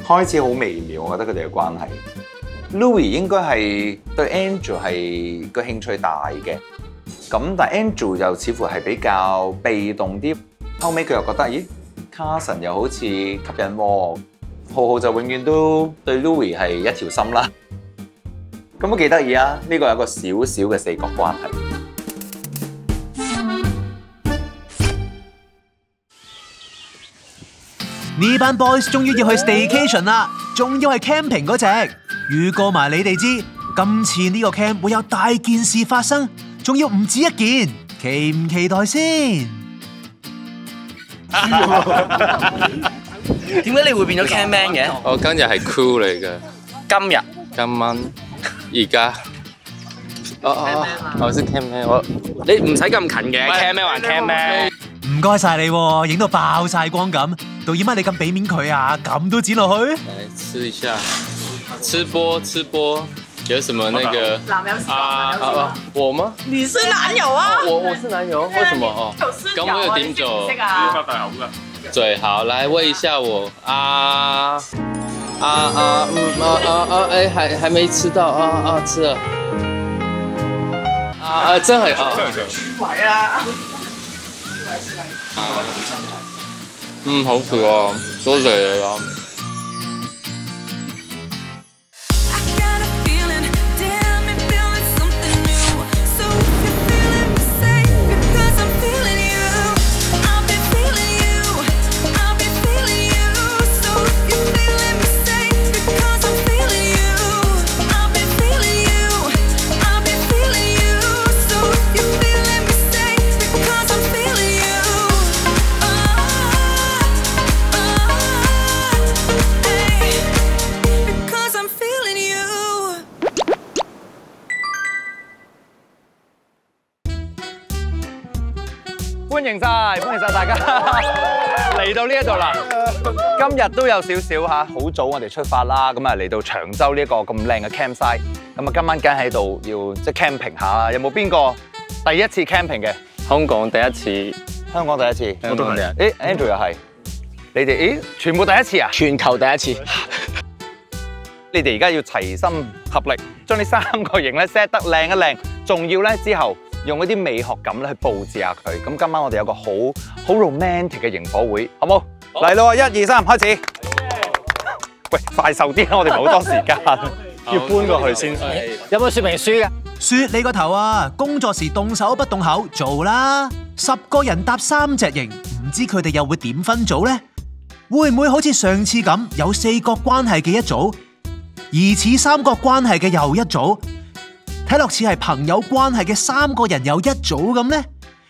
開始好微妙，我覺得佢哋嘅關係。Louis 應該係對 Andrew 係個興趣大嘅，咁但係 Andrew 又似乎係比較被動啲。後尾佢又覺得，咦 Carson 又好似吸引喎，浩浩就永遠都對 Louis 係一條心啦。咁都幾得意啊！呢個有個小小嘅四角關係。呢班 boys 終於要去 staycation 啦，仲要係 camping 嗰隻。預告埋你哋知，今次呢個 camp 會有大件事發生，仲要唔止一件，期唔期待先？點解你會變咗 camman 嘅？我今日係 crew 嚟嘅。今晚而家。我識 camman， 你唔使咁近嘅 camman 還 camman。唔該晒你喎，影到爆晒光咁。導演乜你咁俾面佢啊？咁都剪落去？來吃一下，吃播，有什麼那個？我嗎？你是男友啊？我是男友，為什麼哦？咁我有點咗。最好來餵一下我哎，還沒吃到吃了真係位啊！好食啊，多謝你啦。歡迎晒大家嚟到呢一度啦。今日都有少少嚇，好早我哋出發啦，咁啊嚟到長洲呢一個咁靚嘅 campsite，咁啊今晚梗喺度要即係 camping 下啦。有冇邊個第一次 camping 嘅？香港第一次，我都係。誒 Andrew 又係，你哋全部第一次啊？全球第一次。你哋而家要齊心合力，將呢3個型咧 set 得靚一靚，仲要咧之後用嗰啲美學感咧去佈置下佢。咁今晚我哋有個好 romantic 嘅營火會，好冇？嚟咯！1、2、3，開始。喂，快手啲啦，我哋冇好多時間，要搬過去先。有冇說明書㗎？雪你個頭啊！工作時動手不動口做啦！10個人搭3隻營，唔知佢哋又會點分組呢？會唔會好似上次咁有4角關係嘅一組，疑似3角關係嘅又一組？睇落似係朋友關係嘅3個人有一組咁呢？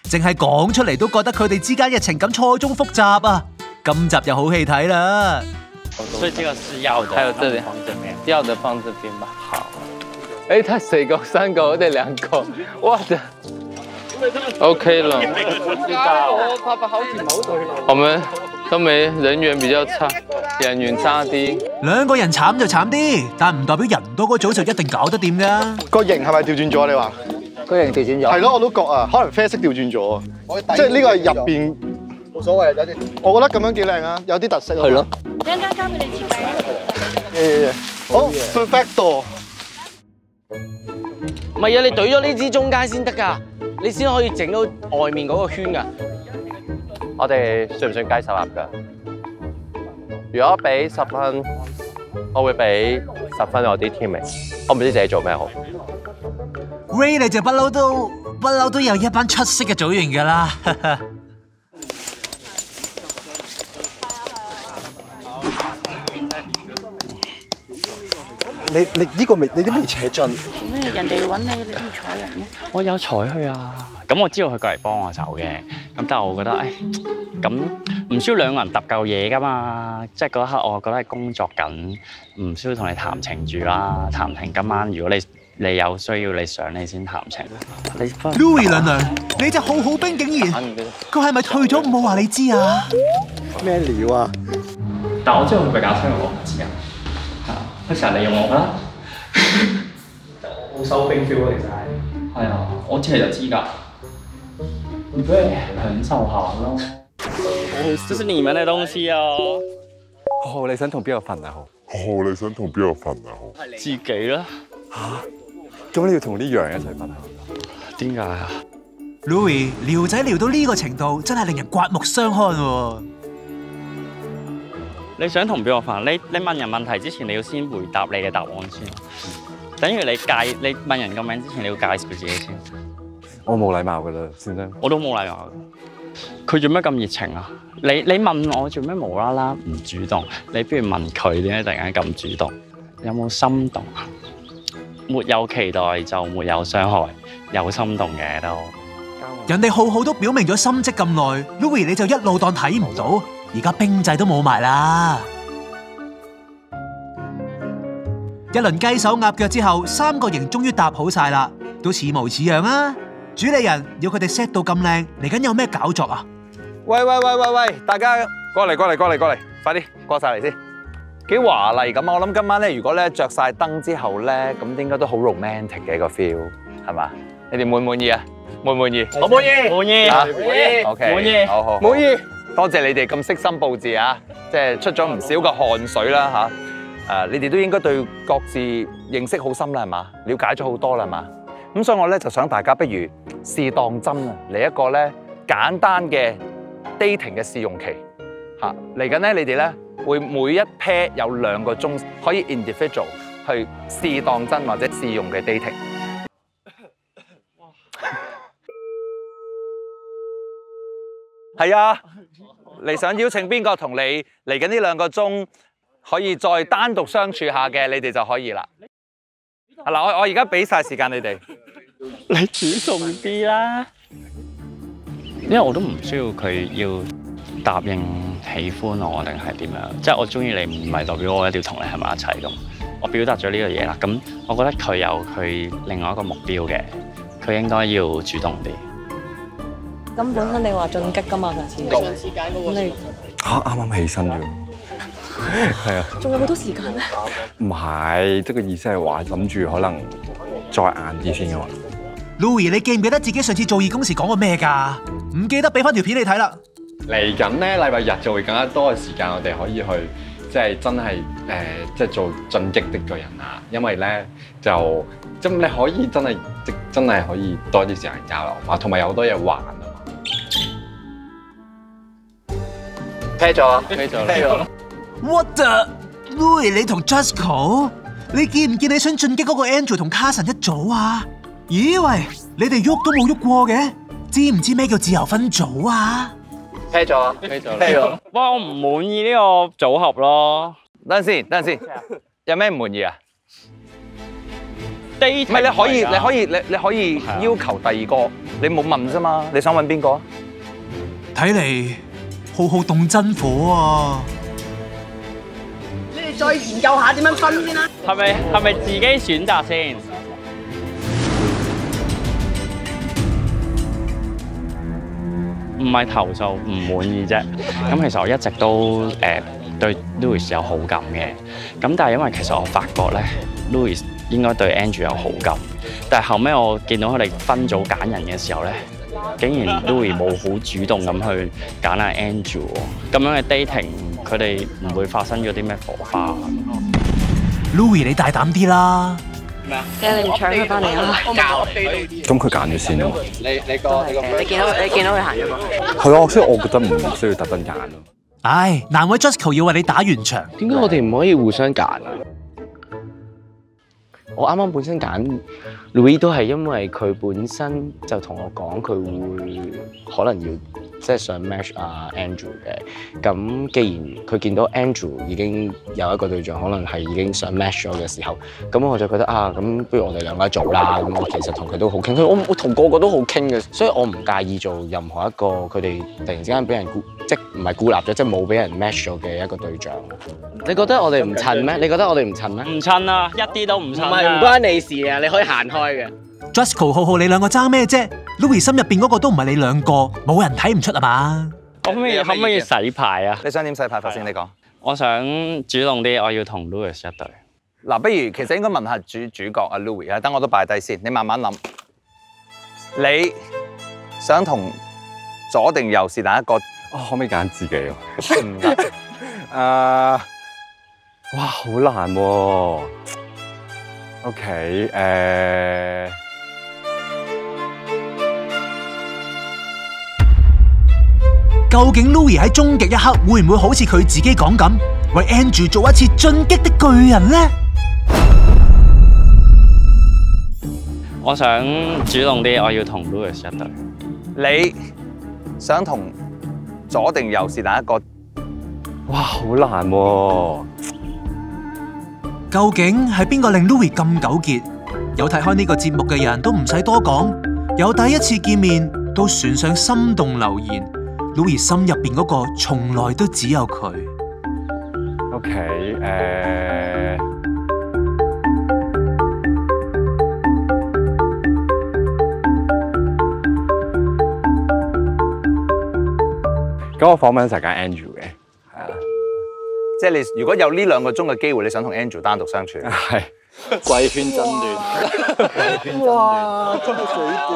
淨係講出嚟都覺得佢哋之間嘅情感錯綜複雜啊！今集有好戲睇啦！所以這個是要的，還有這裡要的放這邊吧。好。哎，他4個3個，我哋2個，哇的 ，OK 了。我爸爸好似冇對路。我們都沒人緣比較差，人緣差啲。2個人慘就慘啲，但唔代表人多嗰組就一定搞得掂㗎。個型係咪調轉咗？你話個型調轉咗？係咯，我都覺啊，可能啡色調轉咗啊，即係呢個係入邊冇所謂，有啲。我覺得咁樣幾靚啊，有啲特色啊。係咯。一陣間交俾你設計。好 perfecto。唔係啊，你懟咗呢支中間先得㗎，你先可以整到外面嗰個圈㗎。我哋算唔算雞手鴨腳？如果俾10分，我會俾10分我啲 teammate。我唔知自己做咩好。Ray 你就不嬲都有一班出色嘅組員㗎啦。你呢個未，你都未扯盡。咩？人哋揾你，你都要睬人嘅？我有睬佢啊，咁我知道佢過嚟幫我手嘅，咁但係我覺得，咁唔需要2個人揼夠嘢噶嘛，即係嗰一刻我覺得係工作緊，唔需要同你談情住啦，談情今晚如果你有需要你想你先談情。Louis 娘娘，你隻好好兵竟然，佢係咪退咗冇話你知啊？咩料啊？但我知道佢搞親我唔知啊，佢成日利用我啦。好收兵 feel 啊，其實係啊，我知就知㗎，你俾你享受下咯。這是你們的東西哦。浩，你想同邊個瞓啊？浩，你想同邊個瞓啊？自己啦。咁你要同啲羊一齊瞓啊？點解啊 Louis 撩仔撩到呢個程度，真係令人刮目相看喎。你想同邊個瞓？你問人問題之前，你要先回答你嘅答案先。等於你問人個名之前，你要介紹自己先。我冇禮貌㗎啦，先生。我都冇禮貌。佢做咩咁熱情啊？你問我做咩無啦啦唔主動？你不如問佢點解突然間咁主動？有冇心動啊？沒有期待就沒有傷害，有心動嘅都。人哋浩浩都表明咗心跡咁耐 ，Louis 你就一路當睇唔到，而家兵仔都冇埋啦。一輪雞手鴨腳之後，3個營終於搭好晒啦，都似模似樣啊！主理人要佢哋 set 到咁靚，嚟緊有咩搞作啊？喂，大家過嚟，快啲過晒嚟先，幾華麗咁啊！我諗今晚咧，如果咧着晒燈之後咧，咁應該都好 romantic 嘅個 feel， 係嘛？你哋滿唔滿意啊？滿唔滿意？我滿意，滿意，啊，OK， 滿意，好，滿意。多謝你哋咁悉心佈置啊，即係出咗唔少嘅汗水啦嚇。你哋都應該對各自認識好深啦，係嘛？了解咗好多啦，係嘛？咁所以我咧就想大家不如試當真啊，嚟一個咧簡單嘅 dating 嘅試用期嚇。嚟緊咧，你哋咧會每一 pair 有2個鐘可以 individual 去試當真或者試用嘅 dating。係啊，你想邀請邊個同你嚟緊呢2個鐘可以再單獨相處下嘅，你哋就可以啦。嗱，我而家俾晒時間你哋，你主動啲啦，因為我都唔需要佢要答應喜歡我定係點樣，即係我中意你唔係代表我一定要同你喺埋一齊咁。我表達咗呢個嘢啦，咁我覺得佢有佢另外一個目標嘅，佢應該要主動啲。咁本身你話進擊㗎嘛，上次揀嗰個你啱啱起身啫。係啊，仲有好多時間咩？唔係，即係個意思係話諗住可能再晏啲先嘅嘛。Louis， 你記唔記得自己上次做義工時講過咩㗎？唔記得俾翻條片你睇啦。嚟緊咧，禮拜日就會更加多嘅時間，我哋可以去即係真係即係做進擊的巨人啊！因為咧就即係你可以真係可以多啲時間交流啊，同埋有好多嘢玩啊嘛。啤咗。What the Louis， 你同 Jusco， 你見唔見你想進擊嗰個 Andrew 同 Carson 一組啊？咦喂，你哋喐都冇喐過嘅，知唔知咩叫自由分組啊？啤咗。哇！我唔滿意呢個組合咯。等陣先，有咩唔滿意啊？唔係你可以要求第2個，你冇問啫嘛？你想揾邊個？睇嚟浩浩動真火啊！你哋再研究下點樣分先啦。係咪自己選擇先？唔係投訴唔滿意啫。咁其實我一直都對 Louis 有好感嘅。咁但係因為其實我發覺咧 ，Louis 應該對 Andrew 有好感。但係後尾我見到佢哋分組揀人嘅時候咧，竟然 Louis 冇好主動咁去揀阿 Andrew 喎。咁樣嘅 dating， 佢哋唔會發生咗啲咩火花。Louis， 你大膽啲啦！咩啊？你唔搶佢翻嚟啊？咁佢揀咗先啊嘛。你見到佢行咗過去。係啊，所以我覺得唔需要特登揀咯。唉，難為 Jusco 要為你打完場。點解我哋唔可以互相揀啊？我啱啱本身揀 Louis 都係因為佢本身就同我講佢會可能要即係想 match 阿 Andrew 嘅。咁既然佢見到 Andrew 已經有一個對象，可能係已經想 match 咗嘅時候，咁我就覺得啊，咁不如我哋2個一組啦。咁我其實同佢都好傾，我同個個都好傾嘅，所以我唔介意做任何一個佢哋突然之間俾人即唔係孤立咗，即係冇俾人 match 咗嘅一個對象。你覺得我哋唔襯咩？你覺得我哋唔襯咩？唔襯啊，一啲都唔襯。唔關你事啊，你可以行開嘅。Jusco 浩浩，你2個爭咩啫 ？Louis 心入邊嗰個都唔係你2個，冇人睇唔出啊嘛？可唔可以洗牌啊？你想點洗牌法先？你講。我想主動啲，我要同 Louis 一對。嗱，不如其實應該問下主角阿 Louis 啊，等我都擺低先，你慢慢諗。你想同左定右是但一個？可唔可以揀自己喎？唔得。哇，好難喎。OK， 究竟 Louis 喺終極一刻會唔會好似佢自己講咁，為 Andrew 做一次進擊的巨人呢？我想主動啲，我要同 Louis 一隊。你想同左定右是哪一個？哇，好難喎。究竟係邊個令 Louis 咁糾結？有睇開呢個節目嘅人都唔使多講，由第一次見面到船上心動留言。Louis 心入邊嗰個，從來都只有佢。OK， 咁我訪問就係揀 Andrew 嘅，係啊，即係你如果有呢2個鐘嘅機會，你想同 Andrew 單獨相處？係。貴圈爭亂。哇，真係水斷。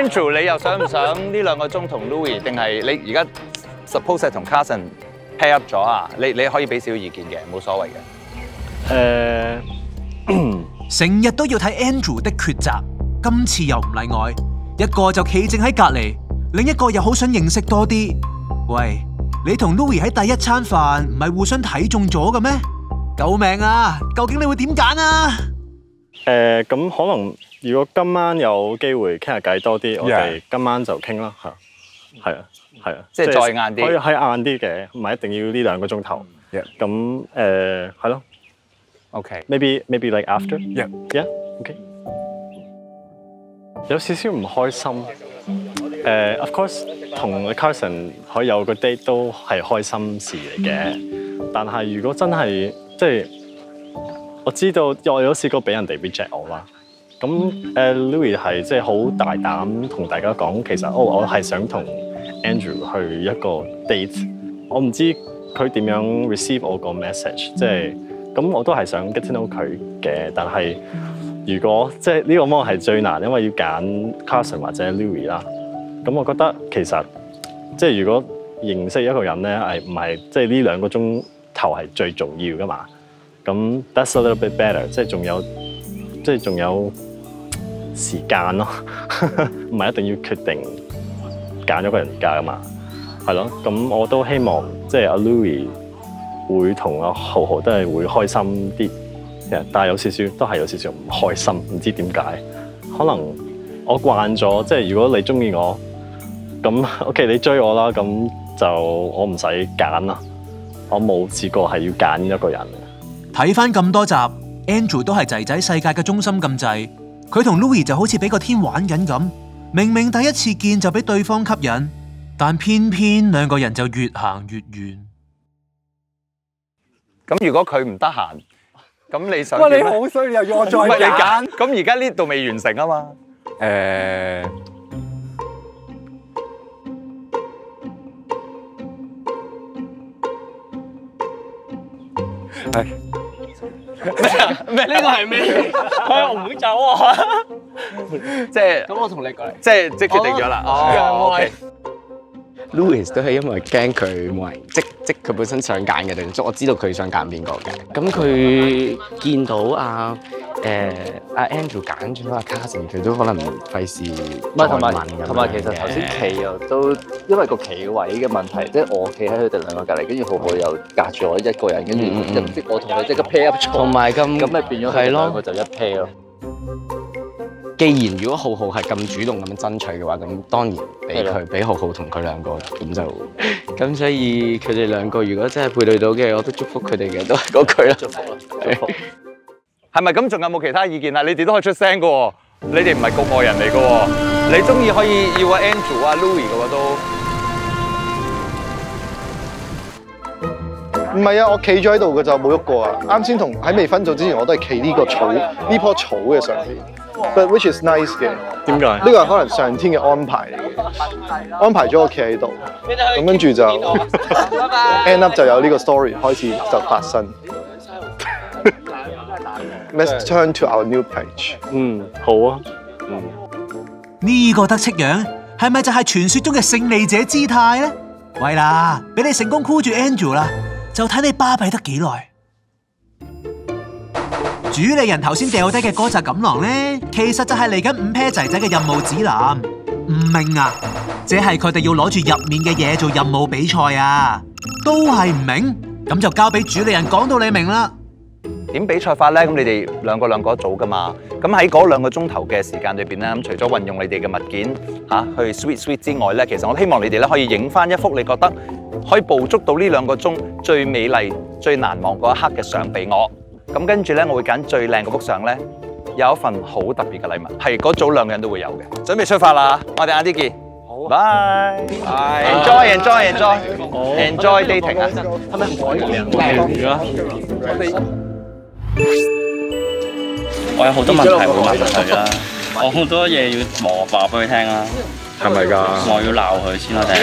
Andrew， 你又想唔想呢2個鐘同 Louis？ 定係你而家 suppose 係同 Carson pair up 咗啊？你可以俾少少意見嘅，冇所謂嘅。成日都要睇 Andrew 的抉擇，今次又唔例外。一個就企正喺隔離，另一個又好想認識多啲。喂，你同 Louis 喺第一餐飯唔係互相睇中咗嘅咩？救命啊！究竟你會點揀啊？咁可能如果今晚有機會傾下偈多啲，我哋今晚就傾啦嚇。係啊，即係再晏啲，可以係晏啲嘅，唔係一定要呢2個鐘頭。咁係咯。OK。Maybe like after。Yeah。OK。有少少唔開心。Of course， 同 Carson 可以有個 date 都係開心事嚟嘅。但係如果真係即係我知道，我有試過俾人哋 reject 我啦。咁Louis 係即係好大膽同大家講，其實我係想同 Andrew 去一個 date。我唔知佢點樣 receive 我個 message， 即係咁我都係想 get to know 佢嘅。但係如果即係呢個 moment 係最難，因為要揀 Carson 或者 Louis 啦。咁我覺得其實即係如果認識一個人咧，係唔係即係呢2個鐘頭係最重要噶嘛？咁 that's a little bit better， 即係仲有時間咯，唔係一定要決定揀咗個人而家噶嘛，係咯。咁我都希望即係阿 Louis 會同阿豪豪都係會開心啲，但係有少少唔開心，唔知點解。可能我慣咗，即係如果你中意我，咁 OK 你追我啦，咁就我唔使揀啦。我冇試過係要揀一個人。睇翻咁多集 ，Andrew 都係仔仔世界嘅中心咁滯，佢同 Louis 就好似俾個天玩緊咁。明明第一次見就俾對方吸引，但偏偏2個人就越行越遠。咁如果佢唔得閒，咁你想點咧？喂，你好衰，又要我再揀。咁而家呢度未完成啊嘛。係咩？呢個係咩？我唔會走啊！即係咁，我同你講，即係決定咗啦。哦，OK。Louis 都係因為驚佢冇人，即佢本身想揀嘅定，所以我知道佢想揀邊個嘅。咁佢見到阿 Andrew 揀咗阿 Carson， 佢都可能費事再問咁。同埋其實頭先企又都因為個企位嘅問題，即係我企喺佢哋2個隔離，跟住豪豪又隔住我一個人，跟住我同你即刻 pair up 咗，同埋咁咪變咗佢哋2個就一 pair 咯。既然如果浩浩係咁主動咁樣爭取嘅話，咁當然俾浩浩同佢2個，咁所以佢哋2個如果真係配對到嘅，我都祝福佢哋嘅，都係嗰句啦。祝福啦，祝福。係咪咁？仲有冇其他意見啊？你哋都可以出聲嘅喎，你哋唔係局外人嚟嘅喎，你中意可以要阿 Andrew 啊 Louis 嘅喎都。唔係啊，我企咗喺度嘅就冇喐過啊。啱先喺未分組之前，我都係企呢個草呢棵草嘅上邊。But which is nice 嘅。點解？呢個係可能上天嘅安排嚟嘅，安排咗我企喺度，咁跟住就 end up 就有呢個 story 開始就發生。Let's turn to our new page。好啊。呢個得戚樣係咪就係傳說中嘅勝利者姿態咧？喂啦，俾你成功箍住 Andrew 啦，就睇你巴閉得幾耐。主理人頭先掉低嘅嗰紮錦囊呢，其實就係嚟緊5 pair 仔仔嘅任務指南。唔明啊？即係佢哋要攞住入面嘅嘢做任務比賽啊？都係唔明？咁就交俾主理人講到你明啦。點比賽法咧？咁你哋兩個一組噶嘛？咁喺嗰2個鐘頭嘅時間裏邊咧，咁除咗運用你哋嘅物件去 sweet 之外咧，其實我希望你哋咧可以影翻一幅你覺得可以捕捉到呢2個鐘最美麗、最難忘嗰一刻嘅相俾我。咁跟住咧，我會揀最靚嗰幅相咧，有一份好特別嘅禮物，係嗰組2個人都會有嘅。準備出發啦！我哋晏啲見。好。Bye。Enjoy dating 啊！係咪可以靚啊？我有好多問題會問佢啦，我好多嘢要磨話俾佢聽啦，係咪㗎？我要鬧佢先啦，定係？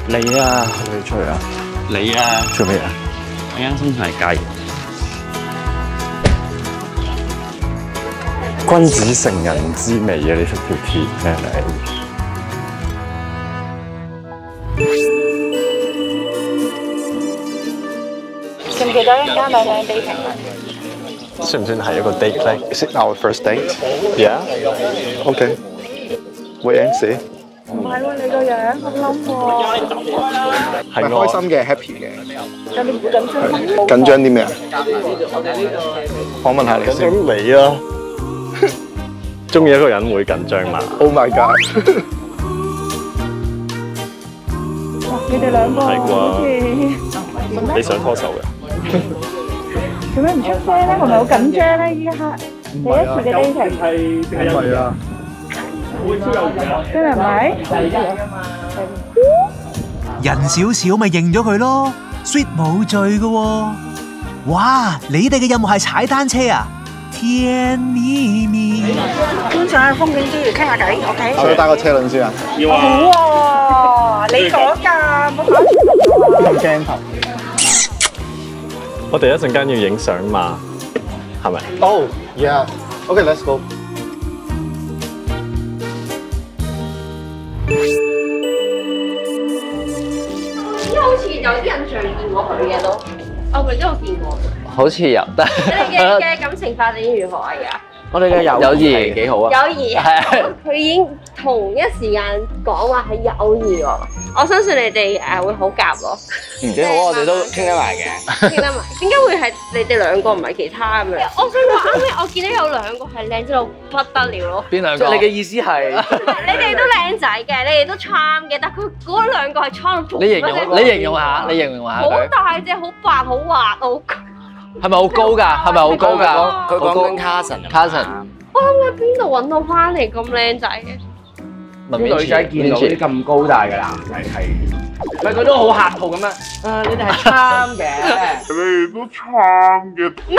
你啊，你出嚟啊！你啊，做咩啊？我啱先同你計。君子成人之美啊！你出條鐵咩嚟？記唔記得一間咪靚 dating 啊？算唔算係一個 date 咧？Is it our first date? Yeah. Okay. Wait and see. 唔係喎，你個樣好冧喎。係開心嘅 ，happy 嘅。有啲緊張。緊張啲咩啊？我問下你先。你啊，中意一個人會緊張嘛 ？Oh my god！ 哇，你哋兩個好似你想拖手嘅？做咩唔出聲咧？係咪好緊張咧？依一刻第一次嘅 dating。係啊。真係咪？人少少咪認咗佢咯 ，sweet 冇罪嘅喎。哇！你哋嘅任務係踩單車啊？甜蜜蜜。觀賞下風景之餘傾下偈 ，OK？ 使唔使帶個車輪先啊？要啊！好喎，你講㗎，冇講錯。用鏡頭。我哋一陣間要影相嘛，係咪？Oh yeah. Okay, let's go. 好似有啲印象見過佢嘅都，我咪都有見過。好似有，但你哋嘅感情發展如何啊？而家我哋嘅友誼幾好啊！友誼係佢已經同一時間講話係友誼喎，我相信你哋會好夾咯。幾好啊！我哋都傾得埋嘅。傾得埋，點解會係你哋兩個唔係其他咁樣？我想話啱啱我見到有2個係靚到不得了咯。邊2個？你嘅意思係？你哋都靚仔嘅，你哋都 charm 嘅，但佢嗰2個係 charm 到。你形容下，好大隻，好白，好滑，好。係咪好高㗎？係咪好高㗎？佢講緊 Carson。我諗喺邊度揾到翻嚟咁靚仔嘅？啲女仔見到啲咁高大嘅男仔係，咪佢都好客套咁樣。你哋係 charm 嘅，你哋都 charm 嘅。唔係，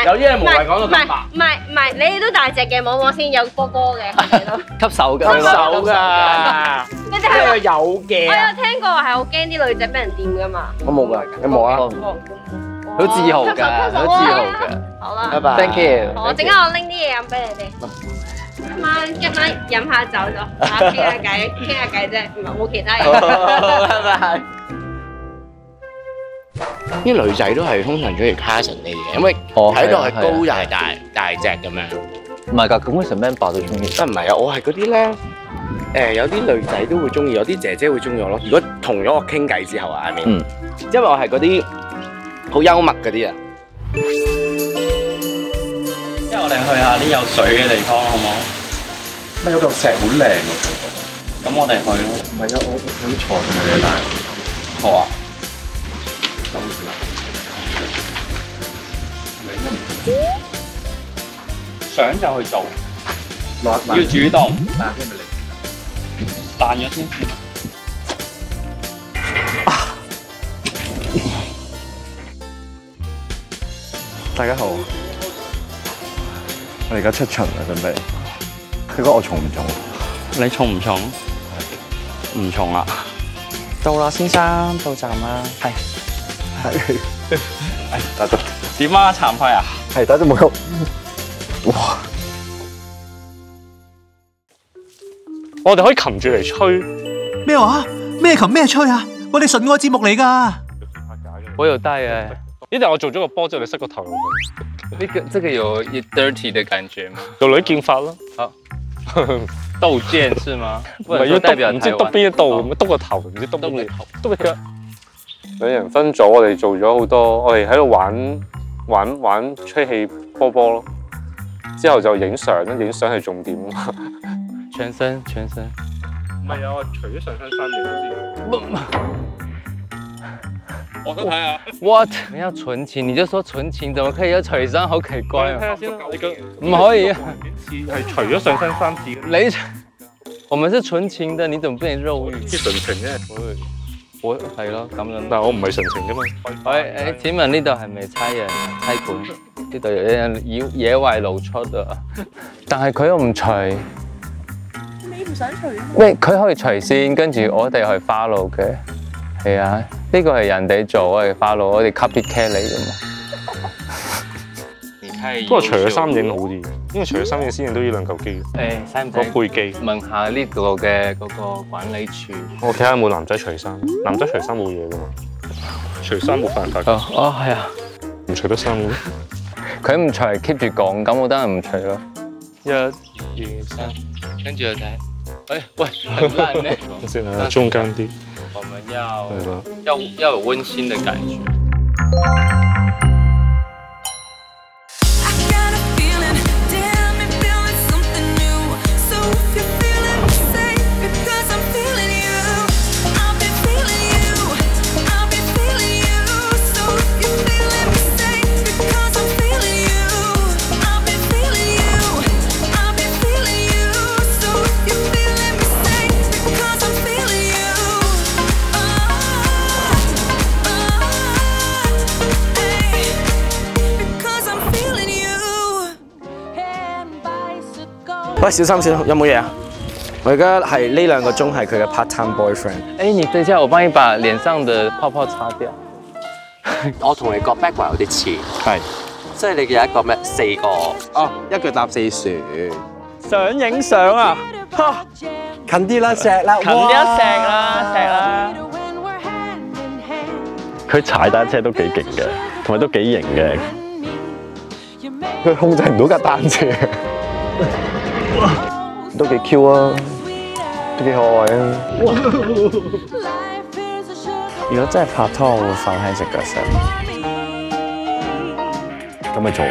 有啲嘢無謂講到咁白。唔係，你哋都大隻嘅，摸摸先有波波嘅，佢哋都吸手㗎。你哋係有嘅。我有聽過話係好驚啲女仔俾人掂㗎嘛。我冇㗎，你冇啊？好自豪㗎，好自豪嘅。好啦，拜拜。Thank you。好，陣間我拎啲嘢飲俾你哋。今晚飲下酒咗，傾下偈啫，唔係冇其他嘢。拜拜。啲女仔都係通常中意 Carson 呢啲嘅，因為睇到係高又係大隻咁樣。唔係㗎，咁為什麼 member 都中意？唔係啊，我係嗰啲咧，有啲女仔都會中意，有啲姐姐會中意我咯。如果同咗我傾偈之後啊，因為我係嗰啲好幽默嗰啲啊。即係我哋去下啲有水嘅地方，好唔好？咪有嚿石好靚喎，咁我哋去咯。唔係啊，我想坐上去嘅，但係好啊。想就去做，要主動。彈咗先。大家好，我哋而家出巡啦，準備。佢覺得我重唔重？你重唔重？唔重啊！到啦，先生，到站啦。係。打咗。點啊？殘廢啊？係打咗冇喐。哇！我哋可以擒住嚟吹，咩話？咩琴咩吹啊？我哋純愛節目嚟㗎。我有帶誒。呢度我做咗個波之後，你塞個頭落去。這個有 dirty 的感覺嗎？個女劍法咯。好。鬥劍是嗎？唔係要篤，唔知篤邊一度，篤個頭，唔知篤邊嘢，篤個腳。兩人分組，我哋做咗好多，我哋喺度玩吹氣波咯。之後就影相啦，影相係重點。全身。唔係啊，我除咗上身衫先。我都睇下。What？ 你要純情，你就說純情，怎麼可以要除衫？好奇怪啊！睇下先啦，唔可以啊。係除咗上身衫至。你，我們是純情的，你怎麼不能肉欲？啲純情啫。我係咯，咁樣。但係我唔係純情㗎嘛。誒，請問呢度係咪差人差館？呢度有人野外露出啊！但係佢又唔除。你唔想除？咩？佢可以除先，跟住我哋去 follow 嘅。係啊，呢個係人哋做，我哋 follow，我哋 copycat 嚟㗎嘛。不過除咗衫影好啲，因為除咗衫影先影到呢兩嚿肌。誒，使唔使個背肌？問下呢個嘅嗰個管理處。我睇下有冇男仔除衫，男仔除衫冇嘢㗎嘛。除衫冇辦法。哦，係啊。唔除得衫嘅咩？佢唔除 keep 住講，咁我當然唔除咯。1、2、3，跟住就睇。喂，很爛呢。先啦，中間啲。我們要有溫馨的感覺。喂，小心，有冇嘢啊？我而家係呢2個鐘係佢嘅 part-time boyfriend。誒，你等一下，我幫你把臉上的泡泡擦掉。我同你個 background 有啲似，係，即係你有一個咩4個，哦，一腳踏4船。想影相啊？哈，近啲啦，石啦，近啲啦，石啦。佢踩單車都幾勁嘅，同埋都幾型嘅。佢控制唔到架單車。都幾 Q 啊，都幾可愛啊！如果真係拍拖，我會瞓喺隻腳上。咁咪做啊！